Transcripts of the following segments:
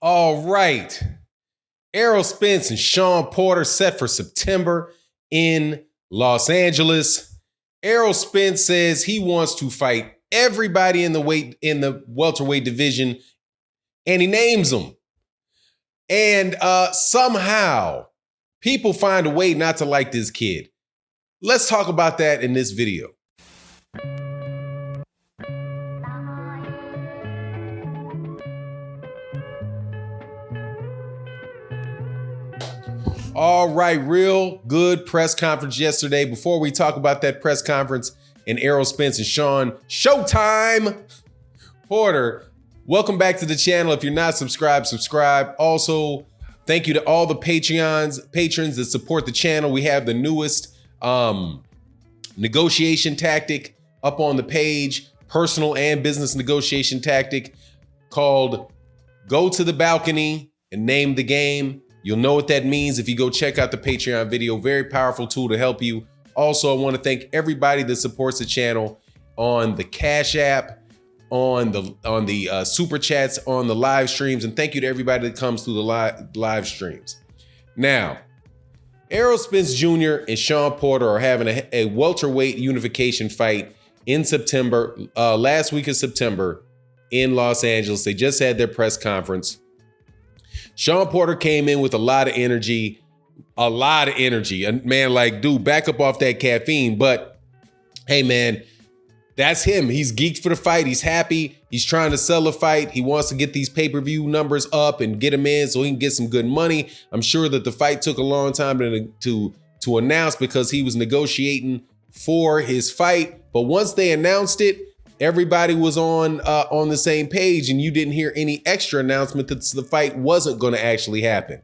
All right. Errol Spence and Sean Porter set for September in Los Angeles. Errol Spence says he wants to fight everybody in the welterweight division, and he names them. And somehow people find a way not to like this kid. Let's talk about that in this video. All right, real good press conference yesterday. Before we talk about that press conference and Errol Spence and Sean Showtime Porter, welcome back to the channel. If you're not subscribed, subscribe. Also, thank you to all the patrons that support the channel. We have the newest negotiation tactic up on the page, personal and business negotiation tactic called Go to the Balcony and Name the Game. You'll know what that means if you go check out the Patreon video. Very powerful tool to help you. Also, I want to thank everybody that supports the channel on the Cash App, on the super chats, on the live streams, and thank you to everybody that comes through the live streams. Now, Errol Spence Jr. and Sean Porter are having a welterweight unification fight in September, last week of September in Los Angeles. They just had their press conference. Sean Porter came in with a lot of energy. And man, like, dude, back up off that caffeine. But hey, man, that's him. He's geeked for the fight. He's happy. He's trying to sell the fight. He wants to get these pay-per-view numbers up and get them in so he can get some good money. I'm sure that the fight took a long time to announce because he was negotiating for his fight. But once they announced it, everybody was on the same page, and you didn't hear any extra announcement that the fight wasn't going to actually happen.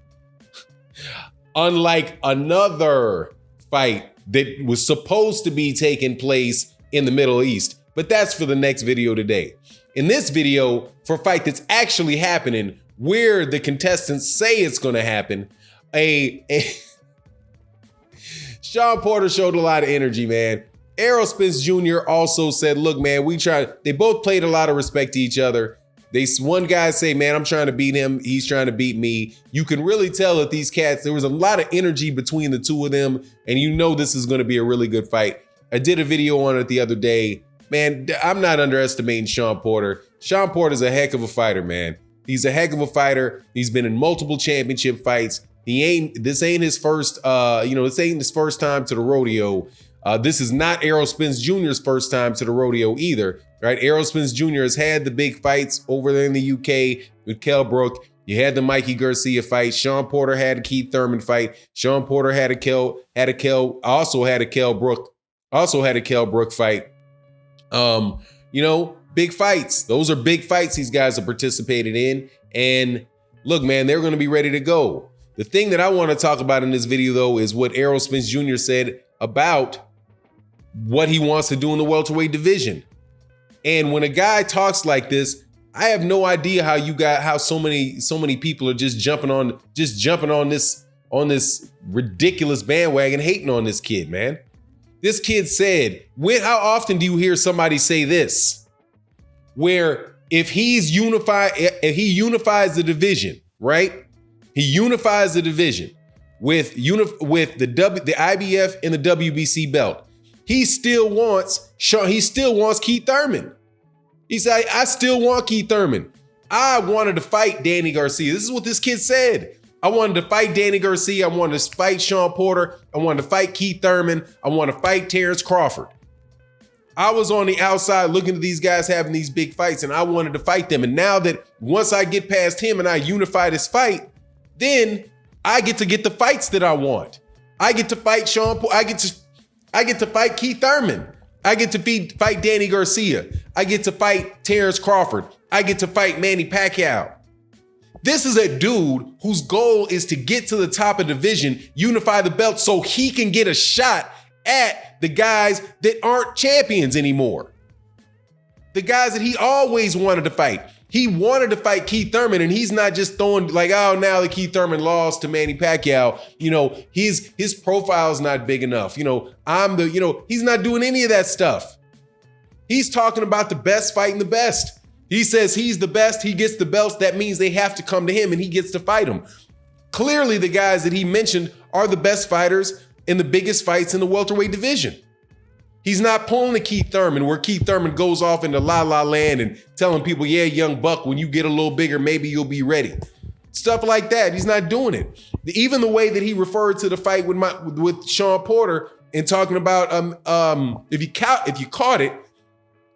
Unlike another fight that was supposed to be taking place in the Middle East, but that's for the next video today. In this video, for a fight that's actually happening, where the contestants say it's going to happen, Sean Porter showed a lot of energy, man. Errol Spence Jr. also said, look, man, they both played a lot of respect to each other. One guy say, man, I'm trying to beat him. He's trying to beat me. You can really tell that these cats, there was a lot of energy between the two of them. And you know this is going to be a really good fight. I did a video on it the other day. Man, I'm not underestimating Sean Porter. Sean Porter's a heck of a fighter, man. He's a heck of a fighter. He's been in multiple championship fights. This ain't his first, this ain't his first time to the rodeo. This is not Errol Spence Jr.'s first time to the rodeo either, right? Errol Spence Jr. has had the big fights over there in the UK with Kell Brook. You had the Mikey Garcia fight. Sean Porter had a Keith Thurman fight. Sean Porter also had a Kell Brook fight. Big fights. Those are big fights these guys have participated in. And look, man, they're going to be ready to go. The thing that I want to talk about in this video, though, is what Errol Spence Jr. said about what he wants to do in the welterweight division. And when a guy talks like this, I have no idea how so many people are just jumping on this ridiculous bandwagon, hating on this kid, man. This kid said, how often do you hear somebody say this? Where if he unifies the division, right? He unifies the division with the IBF and the WBC belt. He still wants Keith Thurman. He said, I still want Keith Thurman. I wanted to fight Danny Garcia. This is what this kid said. I wanted to fight Danny Garcia. I wanted to fight Sean Porter. I wanted to fight Keith Thurman. I want to fight Terrence Crawford. I was on the outside looking at these guys having these big fights, and I wanted to fight them. And now that once I get past him and I unify this fight, then I get to get the fights that I want. I get to fight Sean Porter. I get to fight Keith Thurman. I get to fight Danny Garcia. I get to fight Terrence Crawford. I get to fight Manny Pacquiao. This is a dude whose goal is to get to the top of the division, unify the belt so he can get a shot at the guys that aren't champions anymore. The guys that he always wanted to fight. He wanted to fight Keith Thurman, and he's not just throwing like, oh, now that Keith Thurman lost to Manny Pacquiao, his profile's not big enough. He's not doing any of that stuff. He's talking about the best fighting the best. He says he's the best, he gets the belts, that means they have to come to him and he gets to fight them. Clearly, the guys that he mentioned are the best fighters in the biggest fights in the welterweight division. He's not pulling a Keith Thurman where Keith Thurman goes off into la la land and telling people, yeah, young buck, when you get a little bigger, maybe you'll be ready. Stuff like that. He's not doing it. Even the way that he referred to the fight with Sean Porter and talking about if you caught it,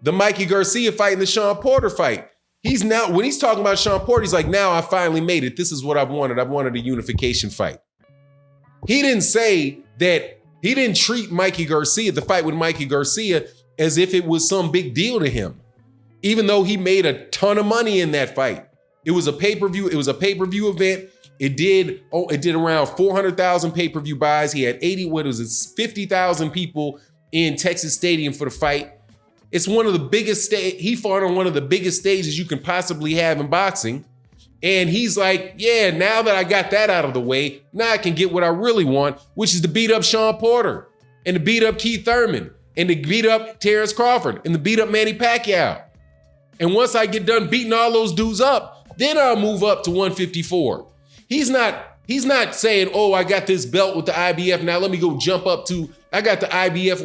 the Mikey Garcia fight and the Sean Porter fight. He's now, when he's talking about Sean Porter, he's like, now I finally made it. This is what I've wanted. I wanted a unification fight. He didn't say that. He didn't treat Mikey Garcia, the fight with Mikey Garcia, as if it was some big deal to him, even though he made a ton of money in that fight. It was a pay-per-view. It was a pay-per-view event. It did around 400,000 pay-per-view buys. He had 50,000 people in Texas Stadium for the fight. It's one of the biggest he fought on one of the biggest stages you can possibly have in boxing. And he's like, yeah, now that I got that out of the way, now I can get what I really want, which is to beat up Sean Porter and to beat up Keith Thurman and to beat up Terrence Crawford and to beat up Manny Pacquiao. And once I get done beating all those dudes up, then I'll move up to 154. He's not saying, oh, I got this belt with the IBF. Now let me go jump up to, I got the IBF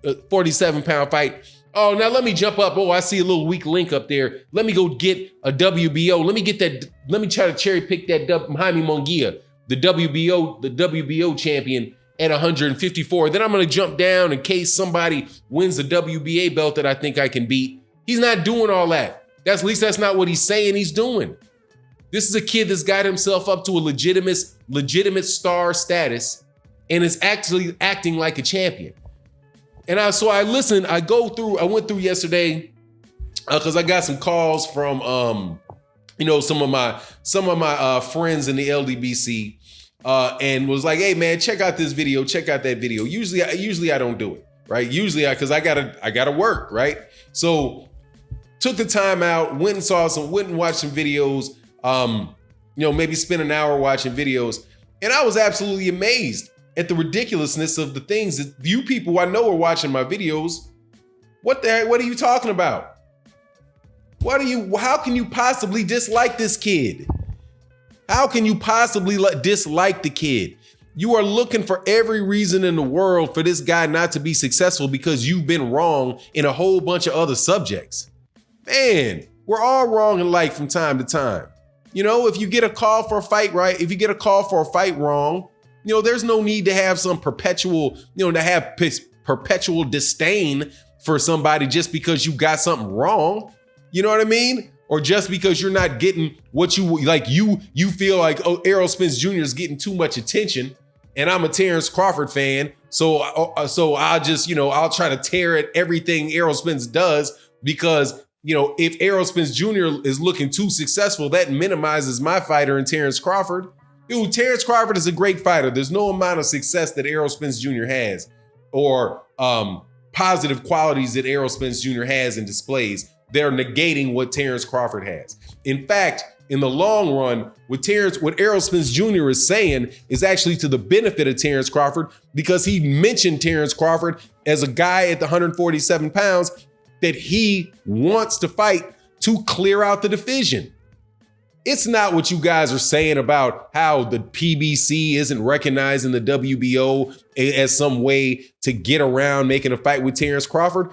147-pound fight. Oh, now let me jump up. Oh, I see a little weak link up there. Let me go get a WBO. Let me get that. Let me try to cherry pick that Jaime Munguia, the WBO champion at 154. Then I'm going to jump down in case somebody wins the WBA belt that I think I can beat. He's not doing all that. At least that's not what he's saying he's doing. This is a kid that's got himself up to a legitimate star status and is actually acting like a champion. And I went through yesterday because I got some calls from, some of my friends in the LDBC and was like, hey man, check out this video, check out that video. Usually I don't do it, right? Because I gotta work, right? So took the time out, went and watched some videos, maybe spent an hour watching videos. And I was absolutely amazed at the ridiculousness of the things that you people I know are watching my videos. What the heck? What are you talking about? How can you possibly dislike this kid? How can you possibly dislike the kid? You are looking for every reason in the world for this guy not to be successful because you've been wrong in a whole bunch of other subjects. Man, we're all wrong in life from time to time. If you get a call for a fight right, if you get a call for a fight wrong, there's no need to have some perpetual disdain for somebody just because you got something wrong. You know what I mean? Or just because you're not getting what you like, you feel like, oh, Errol Spence Jr. is getting too much attention, and I'm a Terrence Crawford fan, so I'll just, I'll try to tear at everything Errol Spence does because, if Errol Spence Jr. is looking too successful, that minimizes my fighter in Terrence Crawford. Dude, Terrence Crawford is a great fighter. There's no amount of success that Errol Spence Jr. has or positive qualities that Errol Spence Jr. has and displays. They're negating what Terrence Crawford has. In fact, in the long run, what Errol Spence Jr. is saying is actually to the benefit of Terrence Crawford because he mentioned Terrence Crawford as a guy at the 147 pounds that he wants to fight to clear out the division. It's not what you guys are saying about how the PBC isn't recognizing the WBO as some way to get around making a fight with Terrence Crawford.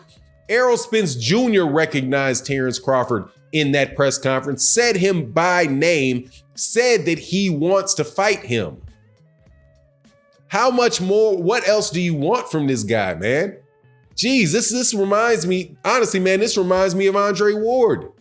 Errol Spence Jr. recognized Terrence Crawford in that press conference, said him by name, said that he wants to fight him. How much more? What else do you want from this guy, man? Geez, this reminds me, honestly, man, this reminds me of Andre Ward.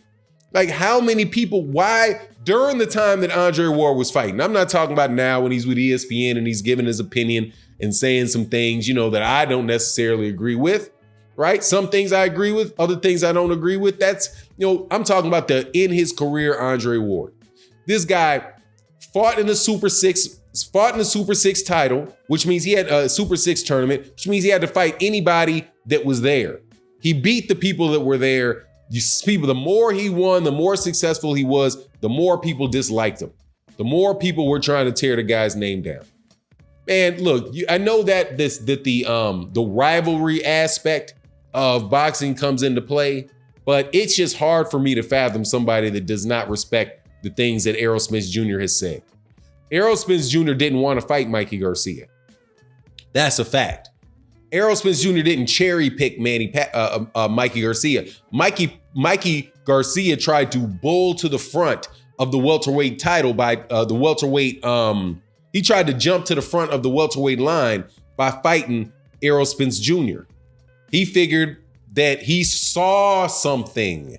Like how many people, why during the time that Andre Ward was fighting, I'm not talking about now when he's with ESPN and he's giving his opinion and saying some things, that I don't necessarily agree with, right? Some things I agree with, other things I don't agree with. That's, I'm talking about in his career, Andre Ward. This guy fought in the Super Six title, which means he had a Super Six tournament, which means he had to fight anybody that was there. He beat the people that were there. The more he won, the more successful he was, the more people disliked him. The more people were trying to tear the guy's name down. Man, look, I know that the rivalry aspect of boxing comes into play, But it's just hard for me to fathom somebody that does not respect the things that Errol Spence Jr. has said. Errol Spence Jr. didn't want to fight Mikey Garcia. That's a fact. Errol Spence Jr. didn't cherry pick Mikey Garcia. Mikey Garcia tried to bull to the front of the welterweight title by the welterweight. He tried to jump to the front of the welterweight line by fighting Errol Spence Jr. He figured that he saw something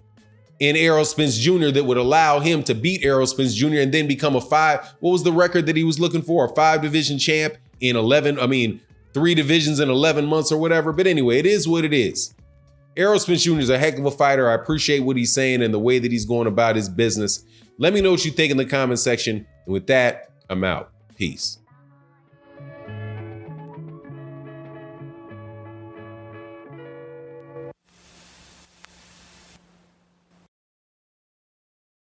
in Errol Spence Jr. that would allow him to beat Errol Spence Jr. and then become what was the record that he was looking for? A 5-division champ in 3 divisions in 11 months or whatever. But anyway, it is what it is. Errol Spence Jr. is a heck of a fighter. I appreciate what he's saying and the way that he's going about his business. Let me know what you think in the comment section. And with that, I'm out. Peace.